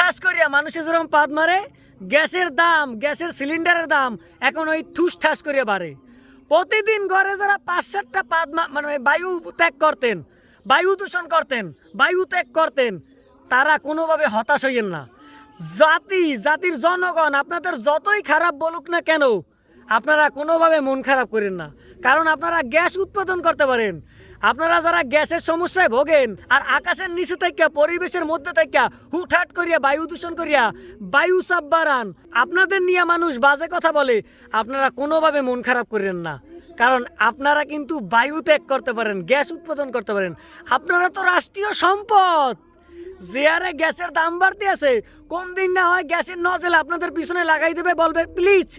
ঠাস করিয়া মানুষের যেরকম পাদ মারে, গ্যাসের দাম, গ্যাসের সিলিন্ডারের দাম এখন ওই ঠুস ঠাস করিয়া বাড়ে। প্রতিদিন ঘরে যারা 5-7টা মানে বায়ু ত্যাগ করতেন, বায়ু দূষণ করতেন, বায়ু ত্যাগ করতেন, তারা কোনোভাবে হতাশ হইয়েন না। জাতির জনগণ আপনাদের যতই খারাপ বলুক না কেন, আপনারা কোনোভাবে মন খারাপ করেন না, কারণ আপনারা গ্যাস উৎপাদন করতে পারেন। আপনারা যারা গ্যাসের সমস্যায় ভোগেন আর আকাশের নিচে থেকে পরিবেশের মধ্যে থেকে হুটহাট করিয়া বায়ু দূষণ করিয়া বায়ু চাপ বাড়ান, আপনাদের নিয়ে মানুষ বাজে কথা বলে, আপনারা কোনোভাবে মন খারাপ করেন না, কারণ আপনারা কিন্তু বায়ু ত্যাগ করতে পারেন, গ্যাস উৎপাদন করতে পারেন। আপনারা তো রাষ্ট্রীয় সম্পদ। যে হারে গ্যাসের দাম বাড়তে আছে, কোন দিন না হয় গ্যাসের নজেল আপনাদের পিছনে লাগাই দেবে, বলবে প্লিজ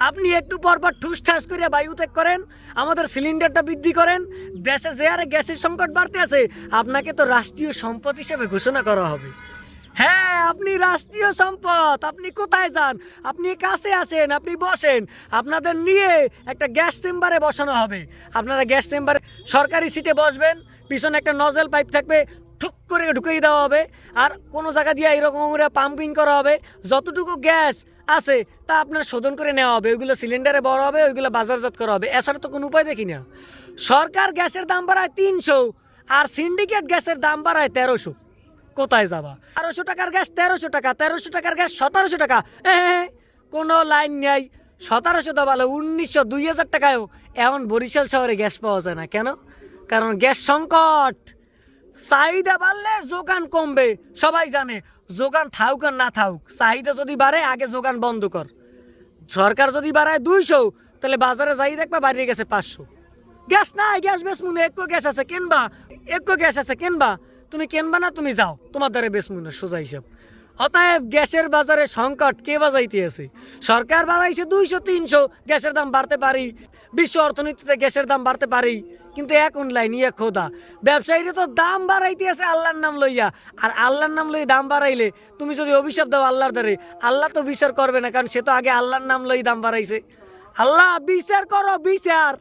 আপনি একটু পরপর ঠুস ঠাস করে বায়ু ত্যাগ করেন, আমাদের সিলিন্ডারটা বৃদ্ধি করেন। দেশে যে হারে গ্যাসের সংকট বাড়তে আছে, আপনাকে তো রাষ্ট্রীয় সম্পদ হিসেবে ঘোষণা করা হবে। হ্যাঁ, আপনি রাষ্ট্রীয় সম্পদ। আপনি কোথায় যান? আপনি কাছে আসেন, আপনি বসেন, আপনাদের নিয়ে একটা গ্যাস চেম্বারে বসানো হবে। আপনারা গ্যাস চেম্বারে সরকারি সিটে বসবেন, পিছনে একটা নজেল পাইপ থাকবে, ঠুক করে ঢুকিয়ে দেওয়া হবে, আর কোনো জায়গা দিয়ে এরকম করে পাম্পিং করা হবে। যতটুকু গ্যাস আছে তা আপনার শোধন করে নেওয়া হবে, ওইগুলো সিলিন্ডারে বড় হবে, ওইগুলো বাজারজাত করা হবে। এছাড়া তো কোনো উপায় দেখি না। সরকার গ্যাসের দাম বাড়ায় 300, আর সিন্ডিকেট গ্যাসের দাম বাড়ায় 1300। কোথায় যাবা? 1200 টাকার গ্যাস 1300 টাকা, 1300 টাকার গ্যাস 1700 টাকা। কোনো লাইন নেই। 1700 তো ভালো, 1900, 2000 টাকায়ও এমন বরিশাল শহরে গ্যাস পাওয়া যায় না। কেন? কারণ গ্যাস সংকট। চাহিদা বাড়লে যোগান কমবে, সবাই জানে। যোগান থাকুক আর না থাকুক, চাহিদা যদি বাড়ে আগে যোগান বন্ধ কর। সরকার যদি বাড়ায় 200, তাহলে বাজারে যাই দেখবা বাড়িয়ে গেছে 500। গ্যাস নাই, গ্যাস বেশ মনে একো গ্যাস আছে কিনবা, একো গ্যাস আছে কিনবা, তুমি কিনবা না, তুমি যাও, তোমার দ্বারা বেশ মনে সোজা হিসাব। অতএব গ্যাসের বাজারে সংকট কে বাজাইতে আছে? সরকার বাজাইছে 200-300, গ্যাসের দাম বাড়তে পারি, বিশ্ব অর্থনীতিতে গ্যাসের দাম বাড়তে পারি, কিন্তু এখন লাইন ইয়ে খোদা ব্যবসায়ীরা তো দাম বাড়াইতে আছে আল্লাহর নাম লইয়া। আর আল্লাহর নাম লই দাম বাড়াইলে তুমি যদি অভিশাপ দাও আল্লাহর দ্বারে, আল্লাহ তো বিচার করবে না, কারণ সে তো আগে আল্লাহর নাম লই দাম বাড়াইছে। আল্লাহ বিচার করো, বিচার।